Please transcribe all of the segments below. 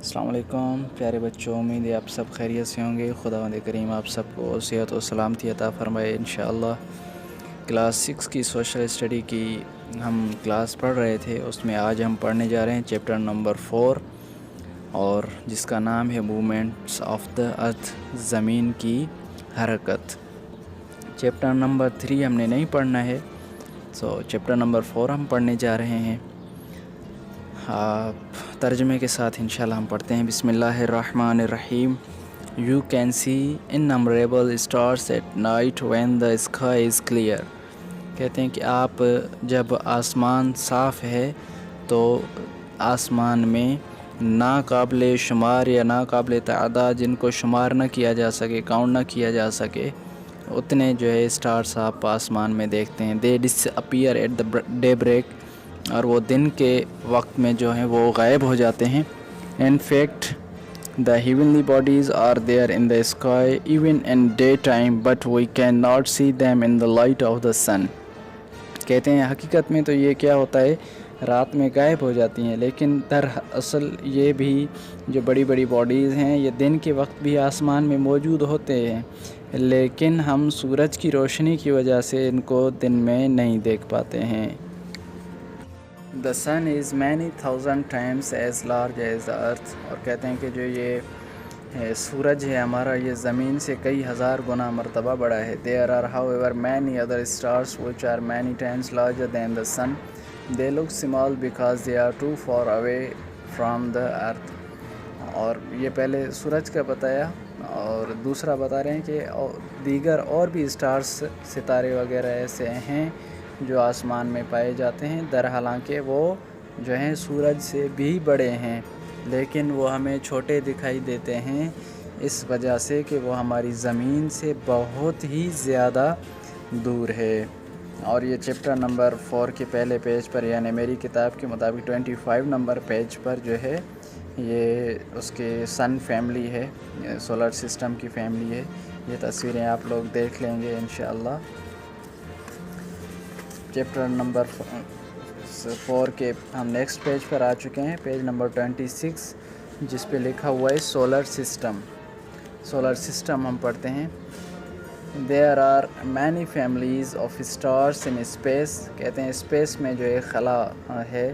السلام علیکم پیارے بچوں، امید ہے آپ سب خیریت سے ہوں گے۔ خداوند کریم آپ سب کو صحت و سلامتی عطا فرمائے انشاءاللہ۔ کلاس 6 کی سوشل اسٹڈی کی ہم کلاس پڑھ رہے تھے، اس میں آج ہم پڑھنے جا رہے ہیں چیپٹر نمبر 4، اور جس کا نام ہے موومنٹس آف دا ارتھ، زمین کی حرکت۔ چیپٹر نمبر 3 ہم نے نہیں پڑھنا ہے، چیپٹر نمبر 4 ہم پڑھنے جا رہے ہیں۔ ترجمے کے ساتھ انشاءاللہ ہم پڑھتے ہیں۔ بسم اللہ الرحمن الرحیم۔ You can see innumerable stars at night when the sky is clear۔ کہتے ہیں کہ آپ جب آسمان صاف ہے تو آسمان میں ناقابل شمار یا ناقابل تعداد، جن کو شمار نہ کیا جا سکے، کاؤنٹ نہ کیا جا سکے، اتنے جو ہے اسٹارس آپ آسمان میں دیکھتے ہیں۔ They disappear at the daybreak، اور وہ دن کے وقت میں جو ہیں وہ غائب ہو جاتے ہیں۔ In fact, the heavenly bodies are there in the sky even in daytime, but we cannot see them in the light of the sun۔ کہتے ہیں حقیقت میں تو یہ کیا ہوتا ہے، رات میں غائب ہو جاتی ہیں، لیکن دراصل یہ بھی جو بڑی بڑی باڈیز ہیں یہ دن کے وقت بھی آسمان میں موجود ہوتے ہیں، لیکن ہم سورج کی روشنی کی وجہ سے ان کو دن میں نہیں دیکھ پاتے ہیں۔ The sun is many thousand times as large as the earth۔ اور کہتے ہیں کہ جو یہ سورج ہے ہمارا، یہ زمین سے کئی ہزار گنا مرتبہ بڑا ہے۔ There are however many other stars which are many times larger than the sun۔ They look small because they are too far away from the earth۔ اور یہ پہلے سورج کا بتایا، اور دوسرا بتا رہے ہیں کہ دیگر اور بھی اسٹارس، ستارے وغیرہ ایسے ہیں جو آسمان میں پائے جاتے ہیں، حالانکہ وہ جو ہیں سورج سے بھی بڑے ہیں، لیکن وہ ہمیں چھوٹے دکھائی دیتے ہیں اس وجہ سے کہ وہ ہماری زمین سے بہت ہی زیادہ دور ہے۔ اور یہ چیپٹر نمبر 4 کے پہلے پیج پر، یعنی میری کتاب کے مطابق 25 نمبر پیج پر جو ہے یہ اس کے سن فیملی ہے، سولر سسٹم کی فیملی ہے۔ یہ تصویریں آپ لوگ دیکھ لیں گے انشاءاللہ۔ چیپٹر نمبر 4 کے ہم نیکسٹ پیج پر آ چکے ہیں، پیج نمبر 26، جس پہ لکھا ہوا ہے سولر سسٹم۔ سولر سسٹم ہم پڑھتے ہیں۔ There are many families of stars in space۔ کہتے ہیں اسپیس میں جو ایک خلا ہے،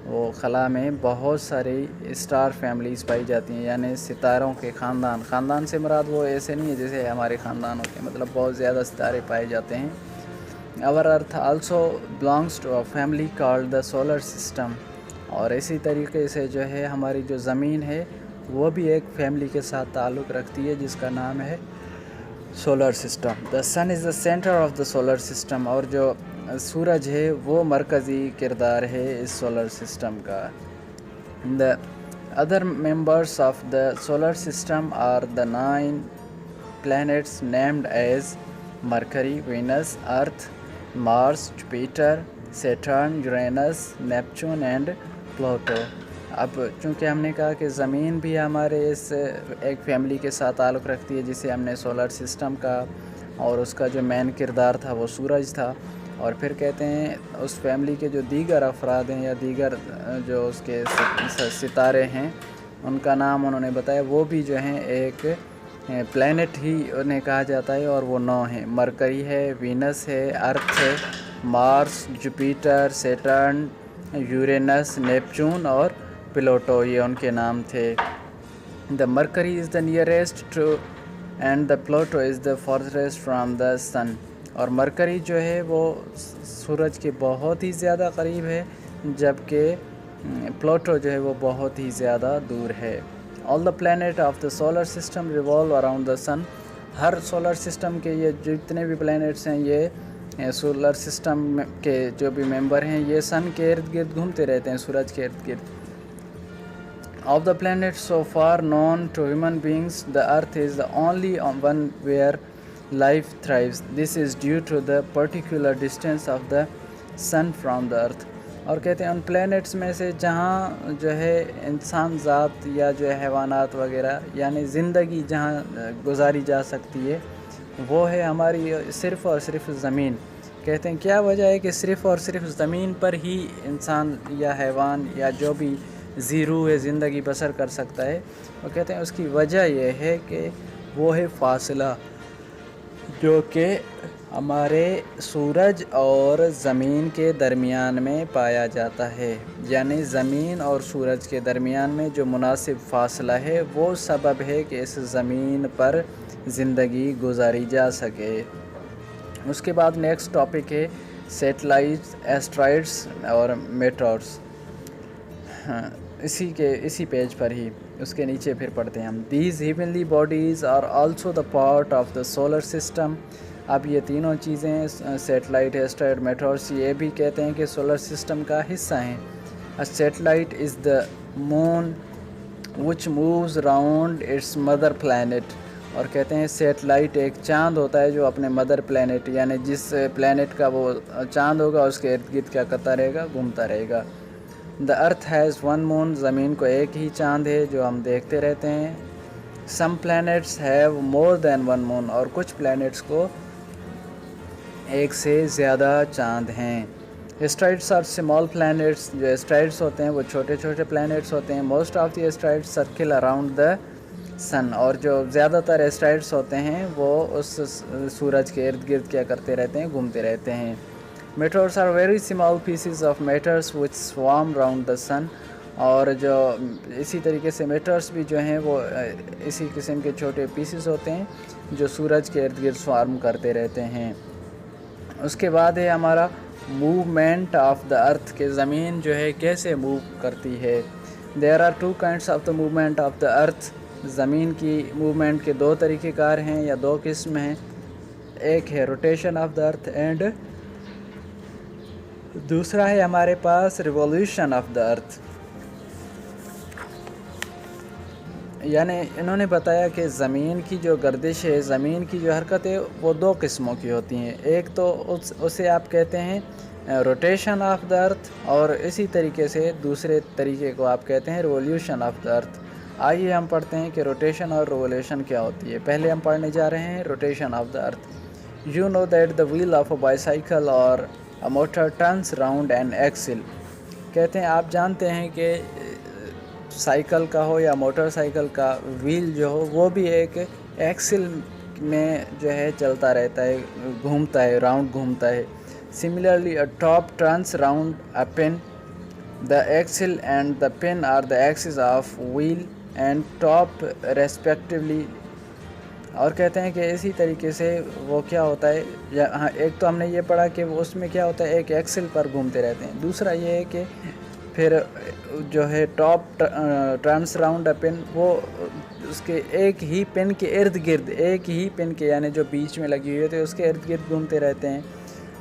وہ خلا میں بہت ساری اسٹار فیملیز پائی جاتی ہیں، یعنی ستاروں کے خاندان۔ خاندان سے مراد وہ ایسے نہیں ہے جیسے ہمارے خاندان ہوتے ہیں، مطلب بہت زیادہ ستارے پائے جاتے ہیں۔ Our earth also belongs to a family called the solar system۔ اور اسی طریقے سے جو ہے ہماری جو زمین ہے وہ بھی ایک فیملی کے ساتھ تعلق رکھتی ہے جس کا نام ہے solar system. The sun is the center of the solar system۔ اور جو سورج ہے وہ مرکزی کردار ہے اس سولر سسٹم کا۔ The other members of the solar system are the 9 planets named as Mercury, Venus, Earth, Mars, Jupiter, Saturn, Uranus, Neptune and Pluto۔ اب چونکہ ہم نے کہا کہ زمین بھی ہمارے اس ایک فیملی کے ساتھ تعلق رکھتی ہے جسے ہم نے سولر سسٹم کا، اور اس کا جو مین کردار تھا وہ سورج تھا۔ اور پھر کہتے ہیں اس فیملی کے جو دیگر افراد ہیں یا دیگر جو اس کے ستارے ہیں ان کا نام انہوں نے بتایا، وہ بھی جو ہیں ایک پلینٹ ہی انہیں کہا جاتا ہے، اور وہ 9 ہیں۔ مرکری ہے، وینس ہے، ارتھ ہے، مارس، جوپیٹر، سیٹرن، یورینس، نیپچون اور پلوٹو، یہ ان کے نام تھے۔ The Mercury is the nearest to and the Pluto is the farthest from the sun۔ اور مرکری جو ہے وہ سورج کے بہت ہی زیادہ قریب ہے، جبکہ پلوٹو جو ہے وہ بہت ہی زیادہ دور ہے۔ All the planets of the solar system revolve around the sun۔ Hare solar system کے یہ جتنے بھی پلینٹس ہیں، یہ سولر سسٹم کے جو بھی ممبر ہیں، یہ سن کے ارد گرد گھومتے رہتے ہیں، سورج کے ارد گرد۔ Of the planets so far known to human beings, the earth is the only one where life thrives۔ This is due to the particular distance of the sun from the earth۔ اور کہتے ہیں ان planets میں سے جہاں جو ہے انسان ذات یا جو ہے حیوانات وغیرہ، یعنی زندگی جہاں گزاری جا سکتی ہے، وہ ہے ہماری صرف اور صرف زمین۔ کہتے ہیں کیا وجہ ہے کہ صرف اور صرف زمین پر ہی انسان یا حیوان یا جو بھی ज़ीरो है ज़िंदगी बसर कर सकता है। वो कहते हैं उसकी वजह यह है कि वो है फासला जो कि हमारे सूरज और ज़मीन के दरमियान में पाया जाता है। यानी ज़मीन और सूरज के दरमियान में जो मुनासिब फ़ासला है वो सबब है कि इस ज़मीन पर ज़िंदगी गुजारी जा सके। उसके बाद नेक्स्ट टॉपिक है सैटेलाइट्स, एस्ट्रॉइड्स और मेटोर्स। हाँ, इसी पेज पर ही उसके नीचे फिर पढ़ते हैं हम। These heavenly bodies are also the part of the solar system. अब ये तीनों चीज़ें सैटेलाइट, एस्ट्रॉइड, मेटोर्स ये भी कहते हैं कि सोलर सिस्टम का हिस्सा हैं। A satellite is the moon which moves round it's mother planet. और कहते हैं सैटेलाइट एक चांद होता है जो अपने मदर प्लैनेट यानी जिस प्लैनेट का वो चांद होगा उसके इर्द गिर्द क्या करता रहेगा, घूमता रहेगा। The earth has one moon, ज़मीन को एक ही चांद है जो हम देखते रहते हैं। Some planets have more than one moon, और कुछ प्लैनेट्स को एक से ज़्यादा चांद हैं। एस्ट्रॉइड्स आर स्मॉल प्लैनेट्स, जो एस्ट्रॉइड्स होते हैं वो छोटे छोटे प्लैनेट्स होते हैं। Most of the asteroids circle around the sun, और जो ज़्यादातर एस्ट्रॉइड्स होते हैं वो उस सूरज के इर्द गिर्द क्या करते रहते हैं, घूमते रहते हैं। Meteors are very small pieces of matters which swarm round the sun, और जो इसी तरीके से मेटर्स भी जो हैं वो इसी किस्म के छोटे पीसेस होते हैं जो सूरज के इर्द गिर्द स्वार्म करते रहते हैं। उसके बाद है हमारा मूवमेंट ऑफ द अर्थ, के ज़मीन जो है कैसे मूव करती है। There are two kinds of the movement of the earth. ज़मीन की मूवमेंट के दो तरीक़ेकार हैं या दो किस्म हैं। एक है rotation of the earth and दूसरा है हमारे पास रिवॉल्यूशन ऑफ द अर्थ। यानी इन्होंने बताया कि ज़मीन की जो गर्दिश है, ज़मीन की जो हरकत है वो दो किस्मों की होती हैं। एक तो उसे आप कहते हैं रोटेशन ऑफ द अर्थ, और इसी तरीके से दूसरे तरीके को आप कहते हैं रिवॉल्यूशन ऑफ द अर्थ। आइए हम पढ़ते हैं कि रोटेशन और रिवॉल्यूशन क्या होती है। पहले हम पढ़ने जा रहे हैं rotation of the earth. You know that the wheel of a bicycle और a motor turns round an axle. कहते हैं आप जानते हैं कि साइकिल का हो या मोटरसाइकिल का व्हील जो हो वो भी एक एक्सिल में जो है चलता रहता है, घूमता है, राउंड घूमता है। Similarly a top turns round a pin, the axle and the pin are the axis of wheel and top respectively. और कहते हैं कि इसी तरीके से वो क्या होता है, हाँ एक तो हमने ये पढ़ा कि वो उसमें क्या होता है एक एक्सिल पर घूमते रहते हैं। दूसरा ये है कि फिर जो है top turns round a pin, वो उसके एक ही पिन के इर्द गिर्द, एक ही पिन के यानी जो बीच में लगी हुई होती है उसके इर्द गिर्द घूमते रहते हैं।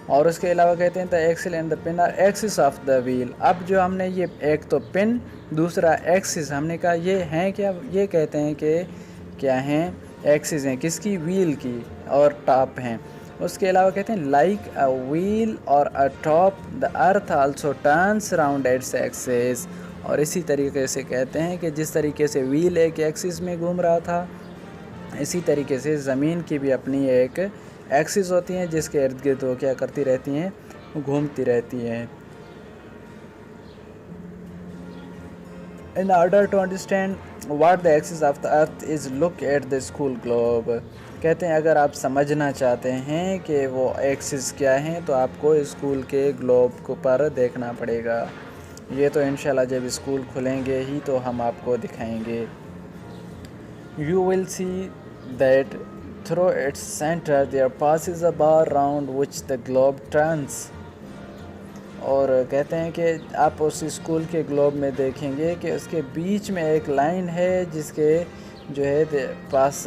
और उसके अलावा कहते हैं the axle and the pin are axis of the wheel. अब जो हमने ये एक तो पिन दूसरा एक्सिस हमने कहा ये हैं क्या, ये कहते हैं कि क्या हैं, एक्सिस हैं किसकी, व्हील की, और टॉप हैं। उसके अलावा कहते हैं लाइक अ व्हील और अ top the earth also turns round its axis. और इसी तरीके से कहते हैं कि जिस तरीके से व्हील एक एक्सिस में घूम रहा था, इसी तरीके से ज़मीन की भी अपनी एक एक्सिस होती हैं जिसके इर्द गिर्द वो क्या करती रहती हैं, घूमती रहती हैं। In order to understand what the axis of the earth is, look at the school globe. कहते हैं अगर आप समझना चाहते हैं कि वो एक्सिस क्या हैं तो आपको स्कूल के ग्लोब को पर देखना पड़ेगा। ये तो इंशाल्लाह जब स्कूल खुलेंगे ही तो हम आपको दिखाएंगे। You will see that through its center there passes a bar round which the globe turns. और कहते हैं कि आप उस स्कूल के ग्लोब में देखेंगे कि उसके बीच में एक लाइन है जिसके जो है पास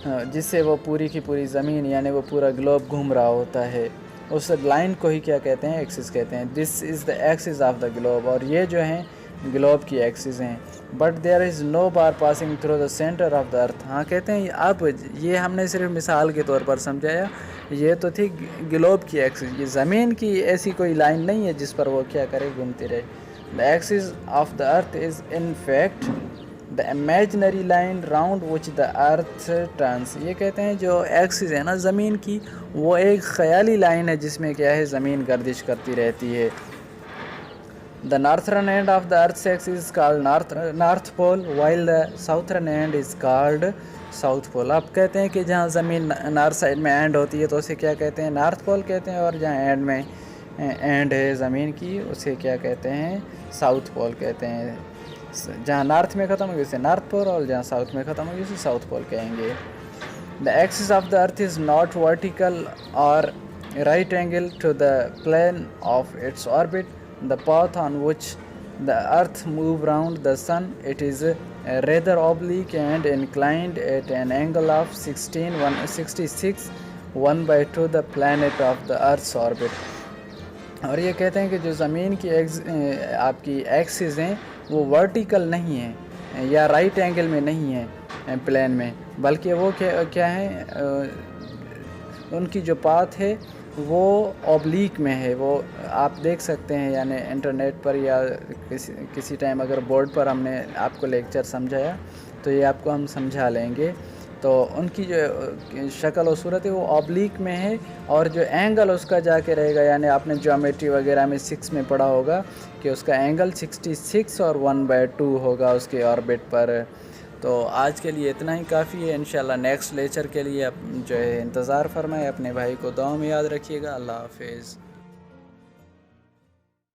जिससे वो पूरी की पूरी ज़मीन यानी वो पूरा ग्लोब घूम रहा होता है। उस लाइन को ही क्या कहते हैं, एक्सिस कहते हैं। This is the axis of the globe, और ये जो हैं ग्लोब की एक्सिस हैं। But there is no bar passing through the centre of the earth. हाँ कहते हैं अब ये हमने सिर्फ मिसाल के तौर पर समझाया, ये तो थी ग्लोब की एक्सिस, ये ज़मीन की ऐसी कोई लाइन नहीं है जिस पर वो क्या करे, घूमती रहे। The axis of the earth is in fact the imaginary line round which the earth turns. ये कहते हैं जो एक्सिस है ना ज़मीन की, वो एक ख़याली लाइन है जिसमें क्या है, ज़मीन गर्दिश करती रहती है। The northern end of the Earth's axis is called North Pole, while the southern end is called South Pole. अब कहते हैं कि जहाँ ज़मीन नॉर्थ साइड में एंड होती है तो उसे क्या कहते हैं, नॉर्थ पोल कहते हैं, और जहाँ एंड में एंड है ज़मीन की उसे क्या कहते हैं, साउथ पोल कहते हैं। जहाँ नॉर्थ में ख़त्म होगी उसे नॉर्थ पोल, और जहाँ साउथ में ख़त्म होगी उसे साउथ पोल कहेंगे। The axis of the Earth is not vertical or right angle to the plane of its orbit. The path on which the Earth moves around the Sun, it is rather oblique and inclined at an angle of 166 1/2 the planet of the Earth's orbit. और ये कहते हैं कि जो ज़मीन की आपकी axis हैं वो वर्टिकल नहीं है या राइट एंगल में नहीं है प्लेन में, बल्कि वो क्या है, उनकी जो पाथ है वो ऑब्लिक में है। वो आप देख सकते हैं, यानी इंटरनेट पर या किसी टाइम अगर बोर्ड पर हमने आपको लेक्चर समझाया तो ये आपको हम समझा लेंगे। तो उनकी जो शक्ल और सूरत है वो ऑब्लिक में है, और जो एंगल उसका जाके रहेगा, यानी आपने ज्योमेट्री वगैरह में 6 में पढ़ा होगा कि उसका एंगल 66 और 1/2 होगा उसके ऑर्बिट पर। तो आज के लिए इतना ही काफ़ी है। इंशाल्लाह नेक्स्ट लेक्चर के लिए जो है इंतज़ार फरमाएं। अपने भाई को दुआ में याद रखिएगा। अल्लाह हाफिज़।